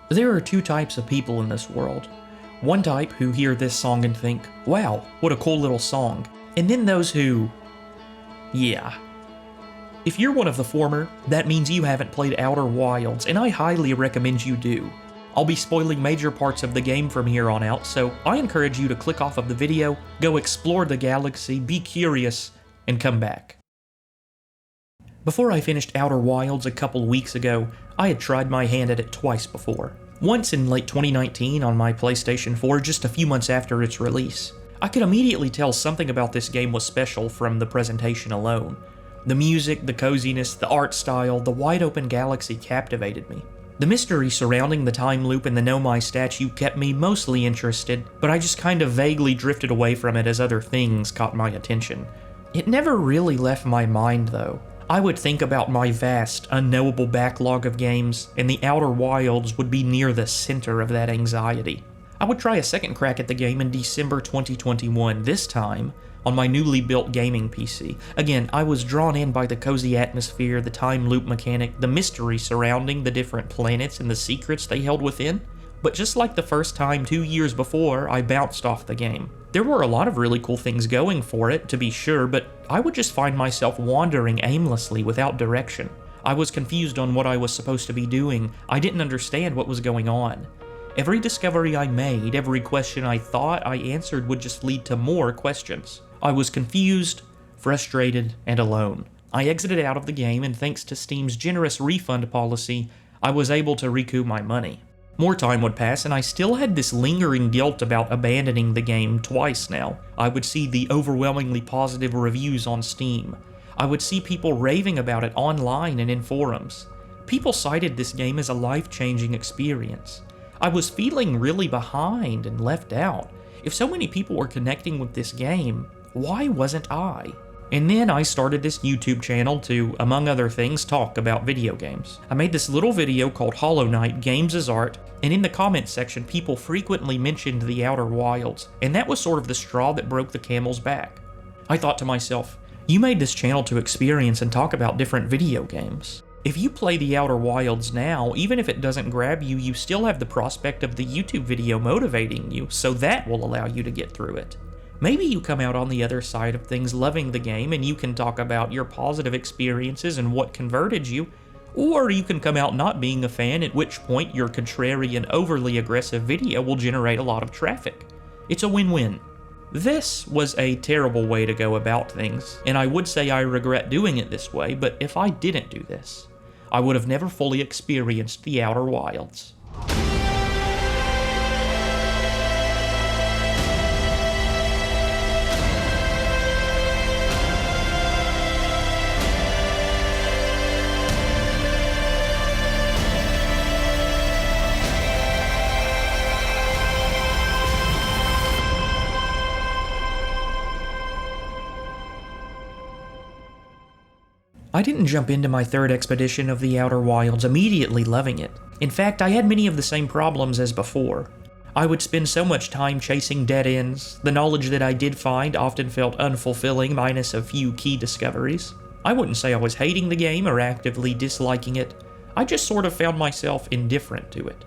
There are two types of people in this world. One type who hear this song and think, wow, what a cool little song. And then those who... yeah. If you're one of the former, that means you haven't played Outer Wilds, and I highly recommend you do. I'll be spoiling major parts of the game from here on out, so I encourage you to click off of the video, go explore the galaxy, be curious, and come back. Before I finished Outer Wilds a couple weeks ago, I had tried my hand at it twice before. Once in late 2019 on my PlayStation 4, just a few months after its release. I could immediately tell something about this game was special from the presentation alone. The music, the coziness, the art style, the wide-open galaxy captivated me. The mystery surrounding the time loop and the Nomai statue kept me mostly interested, but I just kind of vaguely drifted away from it as other things caught my attention. It never really left my mind, though. I would think about my vast, unknowable backlog of games, and the Outer Wilds would be near the center of that anxiety. I would try a second crack at the game in December 2021, this time on my newly built gaming PC. Again, I was drawn in by the cozy atmosphere, the time loop mechanic, the mystery surrounding the different planets and the secrets they held within. But just like the first time 2 years before, I bounced off the game. There were a lot of really cool things going for it, to be sure, but I would just find myself wandering aimlessly without direction. I was confused on what I was supposed to be doing. I didn't understand what was going on. Every discovery I made, every question I thought I answered would just lead to more questions. I was confused, frustrated, and alone. I exited out of the game, and thanks to Steam's generous refund policy, I was able to recoup my money. More time would pass, and I still had this lingering guilt about abandoning the game twice now. I would see the overwhelmingly positive reviews on Steam. I would see people raving about it online and in forums. People cited this game as a life-changing experience. I was feeling really behind and left out. If so many people were connecting with this game, why wasn't I? And then I started this YouTube channel to, among other things, talk about video games. I made this little video called Hollow Knight Games as Art, and in the comments section people frequently mentioned the Outer Wilds, and that was sort of the straw that broke the camel's back. I thought to myself, you made this channel to experience and talk about different video games. If you play the Outer Wilds now, even if it doesn't grab you, you still have the prospect of the YouTube video motivating you, so that will allow you to get through it. Maybe you come out on the other side of things loving the game and you can talk about your positive experiences and what converted you, or you can come out not being a fan, at which point your contrarian, overly aggressive video will generate a lot of traffic. It's a win-win. This was a terrible way to go about things, and I would say I regret doing it this way, but if I didn't do this, I would have never fully experienced the Outer Wilds. I didn't jump into my third expedition of the Outer Wilds immediately loving it. In fact, I had many of the same problems as before. I would spend so much time chasing dead ends, the knowledge that I did find often felt unfulfilling minus a few key discoveries. I wouldn't say I was hating the game or actively disliking it, I just sort of found myself indifferent to it.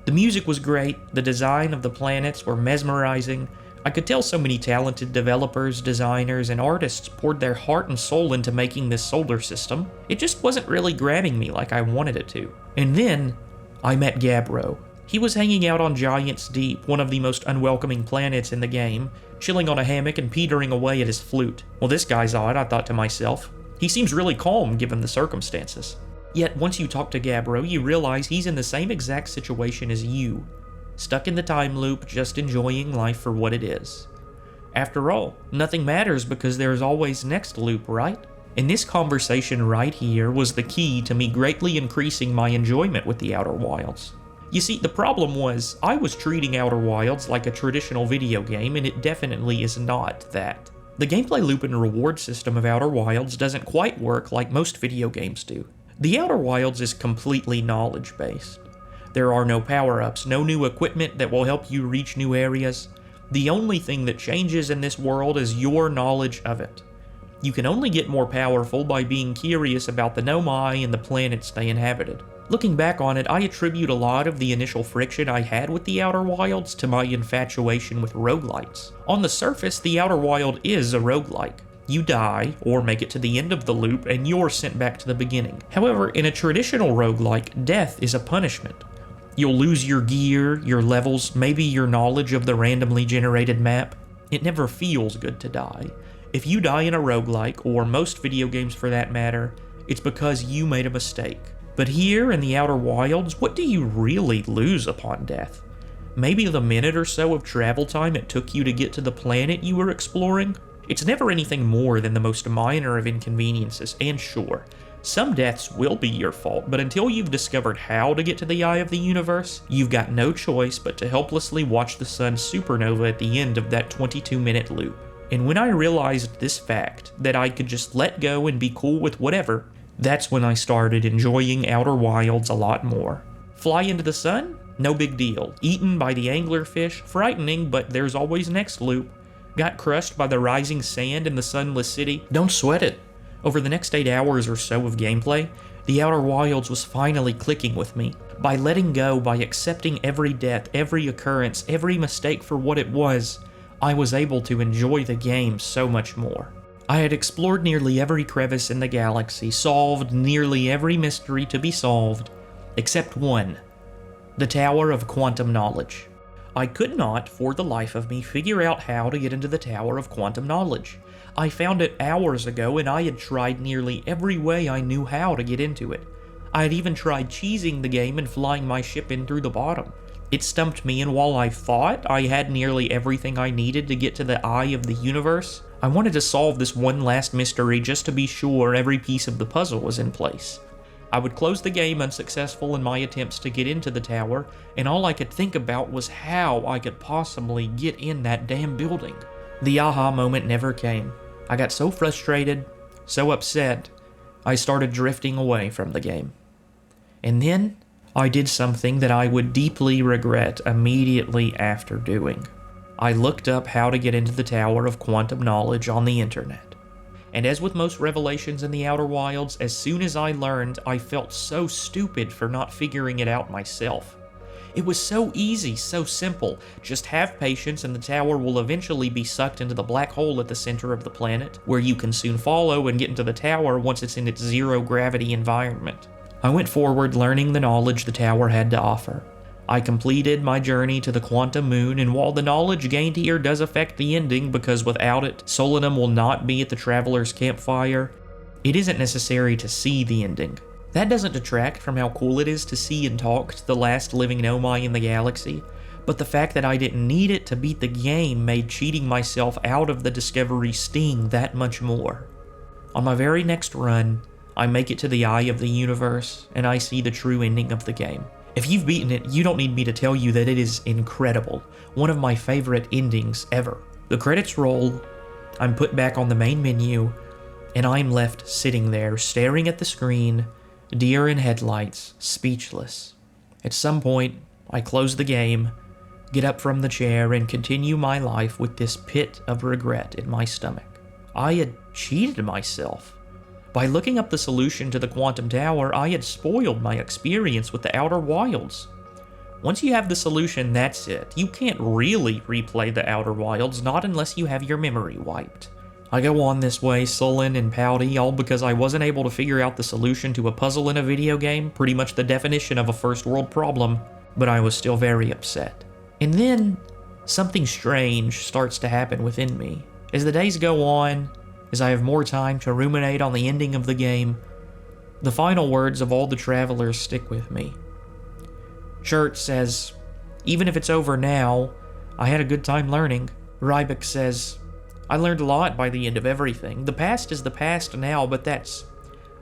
The music was great, the design of the planets were mesmerizing. I could tell so many talented developers, designers, and artists poured their heart and soul into making this solar system. It just wasn't really grabbing me like I wanted it to. And then, I met Gabbro. He was hanging out on Giant's Deep, one of the most unwelcoming planets in the game, chilling on a hammock and petering away at his flute. Well, this guy's odd, I thought to myself. He seems really calm given the circumstances. Yet, once you talk to Gabbro, you realize he's in the same exact situation as you. Stuck in the time loop, just enjoying life for what it is. After all, nothing matters because there's always next loop, right? And this conversation right here was the key to me greatly increasing my enjoyment with the Outer Wilds. You see, the problem was, I was treating Outer Wilds like a traditional video game, and it definitely is not that. The gameplay loop and reward system of Outer Wilds doesn't quite work like most video games do. The Outer Wilds is completely knowledge-based. There are no power-ups, no new equipment that will help you reach new areas. The only thing that changes in this world is your knowledge of it. You can only get more powerful by being curious about the Nomai and the planets they inhabited. Looking back on it, I attribute a lot of the initial friction I had with the Outer Wilds to my infatuation with roguelites. On the surface, the Outer Wild is a roguelike. You die, or make it to the end of the loop, and you're sent back to the beginning. However, in a traditional roguelike, death is a punishment. You'll lose your gear, your levels, maybe your knowledge of the randomly generated map. It never feels good to die. If you die in a roguelike, or most video games for that matter, it's because you made a mistake. But here in the Outer Wilds, what do you really lose upon death? Maybe the minute or so of travel time it took you to get to the planet you were exploring? It's never anything more than the most minor of inconveniences, and sure, some deaths will be your fault, but until you've discovered how to get to the eye of the universe, you've got no choice but to helplessly watch the sun's supernova at the end of that 22-minute loop. And when I realized this fact, that I could just let go and be cool with whatever, that's when I started enjoying Outer Wilds a lot more. Fly into the sun? No big deal. Eaten by the anglerfish? Frightening, but there's always next loop. Got crushed by the rising sand in the sunless city? Don't sweat it. Over the next 8 hours or so of gameplay, the Outer Wilds was finally clicking with me. By letting go, by accepting every death, every occurrence, every mistake for what it was, I was able to enjoy the game so much more. I had explored nearly every crevice in the galaxy, solved nearly every mystery to be solved, except one: the Tower of Quantum Knowledge. I could not, for the life of me, figure out how to get into the Tower of Quantum Knowledge. I found it hours ago, and I had tried nearly every way I knew how to get into it. I had even tried cheesing the game and flying my ship in through the bottom. It stumped me, and while I thought I had nearly everything I needed to get to the eye of the universe, I wanted to solve this one last mystery just to be sure every piece of the puzzle was in place. I would close the game unsuccessful in my attempts to get into the tower, and all I could think about was how I could possibly get in that damn building. The aha moment never came. I got so frustrated, so upset, I started drifting away from the game. And then, I did something that I would deeply regret immediately after doing. I looked up how to get into the Tower of Quantum Knowledge on the internet. And as with most revelations in the Outer Wilds, as soon as I learned, I felt so stupid for not figuring it out myself. It was so easy, so simple. Just have patience and the tower will eventually be sucked into the black hole at the center of the planet, where you can soon follow and get into the tower once it's in its zero-gravity environment. I went forward learning the knowledge the tower had to offer. I completed my journey to the Quantum Moon, and while the knowledge gained here does affect the ending because without it, Solanum will not be at the Traveler's Campfire, it isn't necessary to see the ending. That doesn't detract from how cool it is to see and talk to the last living Nomai in the galaxy, but the fact that I didn't need it to beat the game made cheating myself out of the discovery sting that much more. On my very next run, I make it to the eye of the universe, and I see the true ending of the game. If you've beaten it, you don't need me to tell you that it is incredible. One of my favorite endings ever. The credits roll, I'm put back on the main menu, and I'm left sitting there, staring at the screen, deer in headlights, speechless. At some point, I close the game, get up from the chair, and continue my life with this pit of regret in my stomach. I had cheated myself. By looking up the solution to the Quantum Tower, I had spoiled my experience with the Outer Wilds. Once you have the solution, that's it. You can't really replay the Outer Wilds, not unless you have your memory wiped. I go on this way, sullen and pouty, all because I wasn't able to figure out the solution to a puzzle in a video game, pretty much the definition of a first world problem, but I was still very upset. And then, something strange starts to happen within me. As the days go on, as I have more time to ruminate on the ending of the game, the final words of all the travelers stick with me. Chert says, "Even if it's over now, I had a good time learning." Ryback says, "I learned a lot by the end of everything. The past is the past now, but that's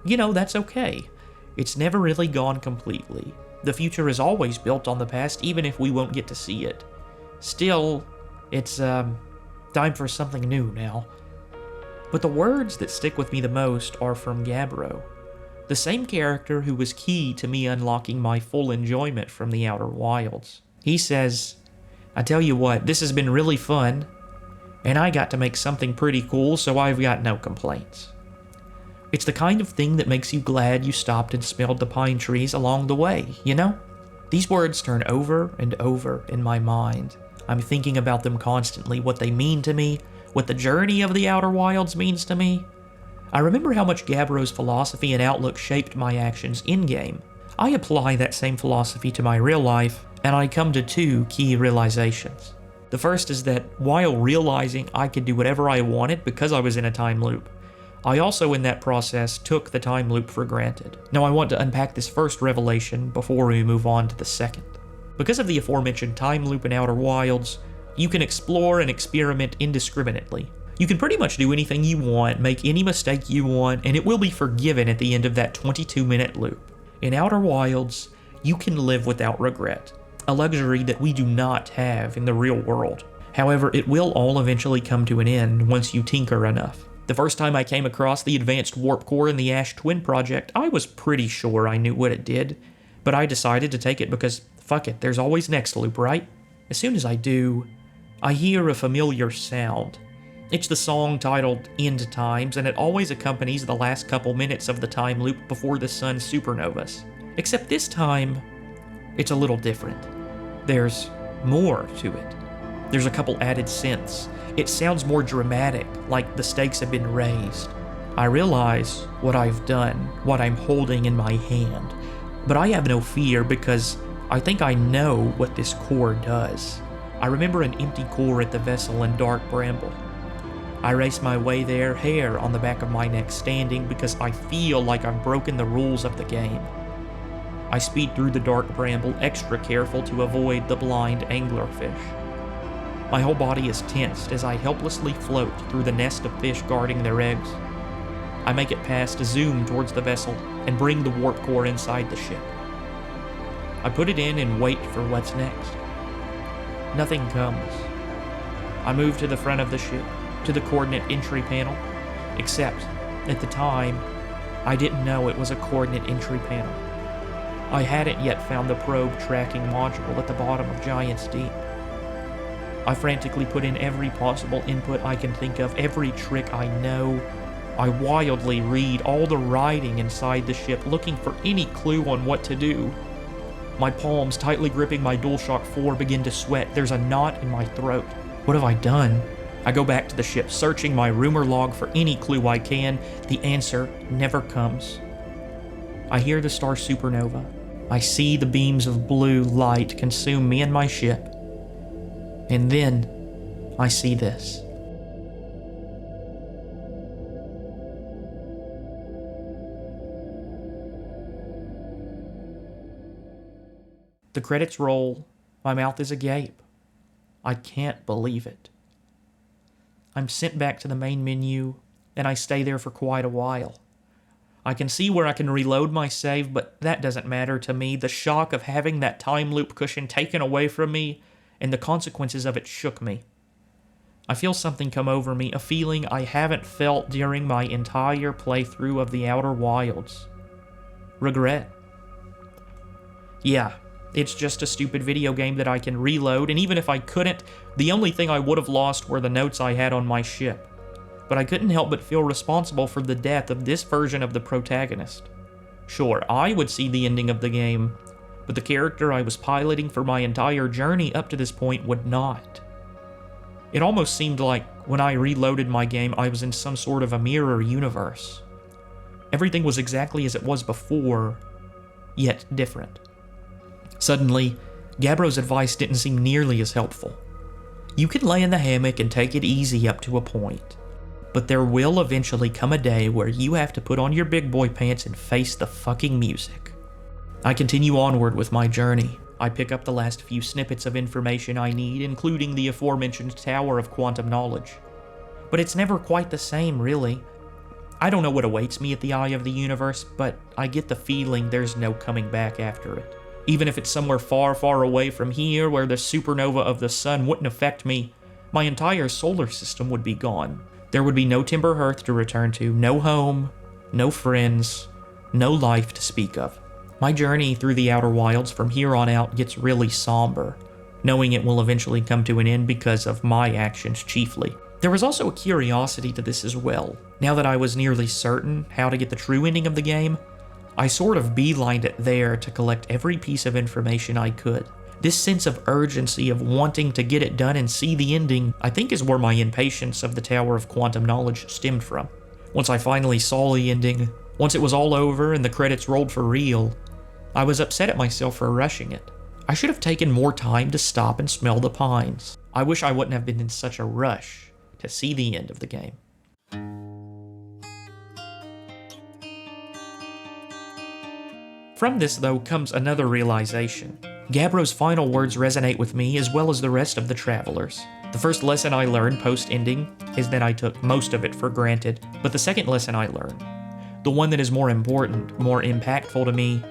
okay. It's never really gone completely. The future is always built on the past, even if we won't get to see it. Still, it's, time for something new now." But the words that stick with me the most are from Gabbro, the same character who was key to me unlocking my full enjoyment from the Outer Wilds. He says, "I tell you what, this has been really fun, and I got to make something pretty cool, so I've got no complaints." It's the kind of thing that makes you glad you stopped and smelled the pine trees along the way, you know? These words turn over and over in my mind. I'm thinking about them constantly, what they mean to me, what the journey of the Outer Wilds means to me. I remember how much Gabbro's philosophy and outlook shaped my actions in-game. I apply that same philosophy to my real life, and I come to two key realizations. The first is that while realizing I could do whatever I wanted because I was in a time loop, I also in that process took the time loop for granted. Now I want to unpack this first revelation before we move on to the second. Because of the aforementioned time loop in Outer Wilds, you can explore and experiment indiscriminately. You can pretty much do anything you want, make any mistake you want, and it will be forgiven at the end of that 22-minute loop. In Outer Wilds, you can live without regret, a luxury that we do not have in the real world. However, it will all eventually come to an end once you tinker enough. The first time I came across the advanced warp core in the Ash Twin project, I was pretty sure I knew what it did, but I decided to take it because, fuck it, there's always next loop, right? As soon as I do, I hear a familiar sound. It's the song titled End Times, and it always accompanies the last couple minutes of the time loop before the sun supernovas. Except this time, it's a little different. There's more to it. There's a couple added synths. It sounds more dramatic, like the stakes have been raised. I realize what I've done, what I'm holding in my hand, but I have no fear because I think I know what this core does. I remember an empty core at the vessel in Dark Bramble. I race my way there, hair on the back of my neck standing, because I feel like I've broken the rules of the game. I speed through the Dark Bramble, extra careful to avoid the blind anglerfish. My whole body is tensed as I helplessly float through the nest of fish guarding their eggs. I make it past a zoom towards the vessel and bring the warp core inside the ship. I put it in and wait for what's next. Nothing comes. I move to the front of the ship, to the coordinate entry panel, except, at the time, I didn't know it was a coordinate entry panel. I hadn't yet found the probe tracking module at the bottom of Giant's Deep. I frantically put in every possible input I can think of, every trick I know. I wildly read all the writing inside the ship, looking for any clue on what to do. My palms, tightly gripping my DualShock 4, begin to sweat. There's a knot in my throat. What have I done? I go back to the ship, searching my rumor log for any clue I can. The answer never comes. I hear the star supernova. I see the beams of blue light consume me and my ship. And then, I see this. The credits roll. My mouth is agape. I can't believe it. I'm sent back to the main menu, and I stay there for quite a while. I can see where I can reload my save, but that doesn't matter to me. The shock of having that time loop cushion taken away from me, and the consequences of it shook me. I feel something come over me, a feeling I haven't felt during my entire playthrough of the Outer Wilds. Regret. Yeah, it's just a stupid video game that I can reload, and even if I couldn't, the only thing I would have lost were the notes I had on my ship. But I couldn't help but feel responsible for the death of this version of the protagonist. Sure, I would see the ending of the game, but the character I was piloting for my entire journey up to this point would not. It almost seemed like when I reloaded my game, I was in some sort of a mirror universe. Everything was exactly as it was before, yet different. Suddenly, Gabbro's advice didn't seem nearly as helpful. You can lay in the hammock and take it easy up to a point, but there will eventually come a day where you have to put on your big boy pants and face the fucking music. I continue onward with my journey. I pick up the last few snippets of information I need, including the aforementioned Tower of Quantum Knowledge. But it's never quite the same, really. I don't know what awaits me at the Eye of the Universe, but I get the feeling there's no coming back after it. Even if it's somewhere far, far away from here where the supernova of the sun wouldn't affect me, my entire solar system would be gone. There would be no Timber Hearth to return to, no home, no friends, no life to speak of. My journey through the Outer Wilds from here on out gets really somber, knowing it will eventually come to an end because of my actions chiefly. There was also a curiosity to this as well. Now that I was nearly certain how to get the true ending of the game, I sort of beelined it there to collect every piece of information I could. This sense of urgency of wanting to get it done and see the ending, I think, is where my impatience of the Tower of Quantum Knowledge stemmed from. Once I finally saw the ending, once it was all over and the credits rolled for real, I was upset at myself for rushing it. I should have taken more time to stop and smell the pines. I wish I wouldn't have been in such a rush to see the end of the game. From this, though, comes another realization. Gabbro's final words resonate with me as well as the rest of the travelers. The first lesson I learned post-ending is that I took most of it for granted, but the second lesson I learned, the one that is more important, more impactful to me,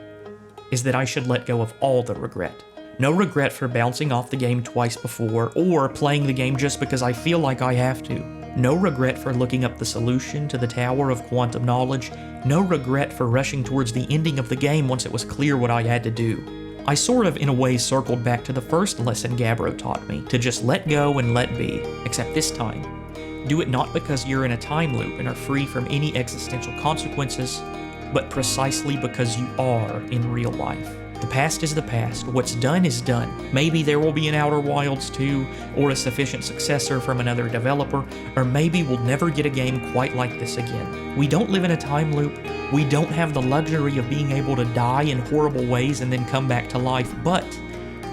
is that I should let go of all the regret. No regret for bouncing off the game twice before, or playing the game just because I feel like I have to. No regret for looking up the solution to the Tower of Quantum Knowledge. No regret for rushing towards the ending of the game once it was clear what I had to do. I sort of, in a way, circled back to the first lesson Gabbro taught me, to just let go and let be, except this time. Do it not because you're in a time loop and are free from any existential consequences, but precisely because you are in real life. The past is the past, what's done is done. Maybe there will be an Outer Wilds 2, or a sufficient successor from another developer, or maybe we'll never get a game quite like this again. We don't live in a time loop, we don't have the luxury of being able to die in horrible ways and then come back to life, but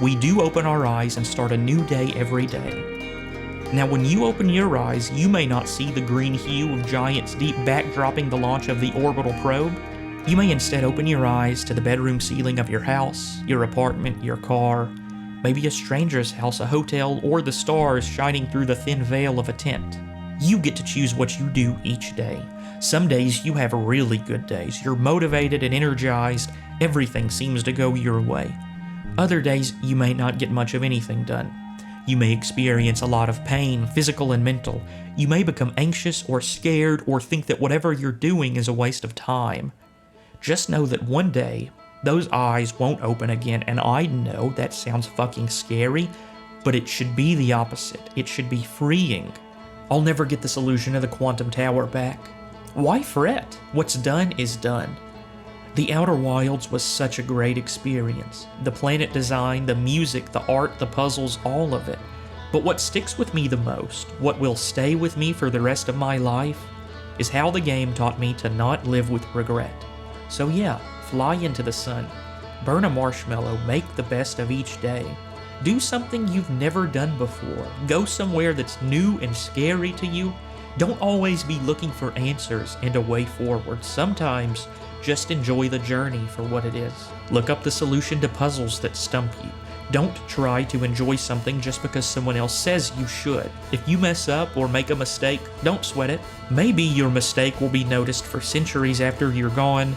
we do open our eyes and start a new day every day. Now when you open your eyes, you may not see the green hue of Giant's Deep backdropping the launch of the orbital probe. You may instead open your eyes to the bedroom ceiling of your house, your apartment, your car, maybe a stranger's house, a hotel, or the stars shining through the thin veil of a tent. You get to choose what you do each day. Some days you have really good days. You're motivated and energized. Everything seems to go your way. Other days you may not get much of anything done. You may experience a lot of pain, physical and mental. You may become anxious or scared or think that whatever you're doing is a waste of time. Just know that one day, those eyes won't open again, and I know that sounds fucking scary, but it should be the opposite. It should be freeing. I'll never get the solution of the Quantum Tower back. Why fret? What's done is done. The Outer Wilds was such a great experience. The planet design, the music, the art, the puzzles, all of it. But what sticks with me the most, what will stay with me for the rest of my life, is how the game taught me to not live with regret. So yeah, fly into the sun, burn a marshmallow, make the best of each day. Do something you've never done before. Go somewhere that's new and scary to you. Don't always be looking for answers and a way forward. Sometimes, just enjoy the journey for what it is. Look up the solution to puzzles that stump you. Don't try to enjoy something just because someone else says you should. If you mess up or make a mistake, don't sweat it. Maybe your mistake will be noticed for centuries after you're gone.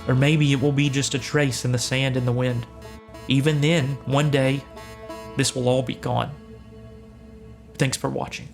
Or maybe it will be just a trace in the sand in the wind. Even then, one day, this will all be gone. Thanks for watching.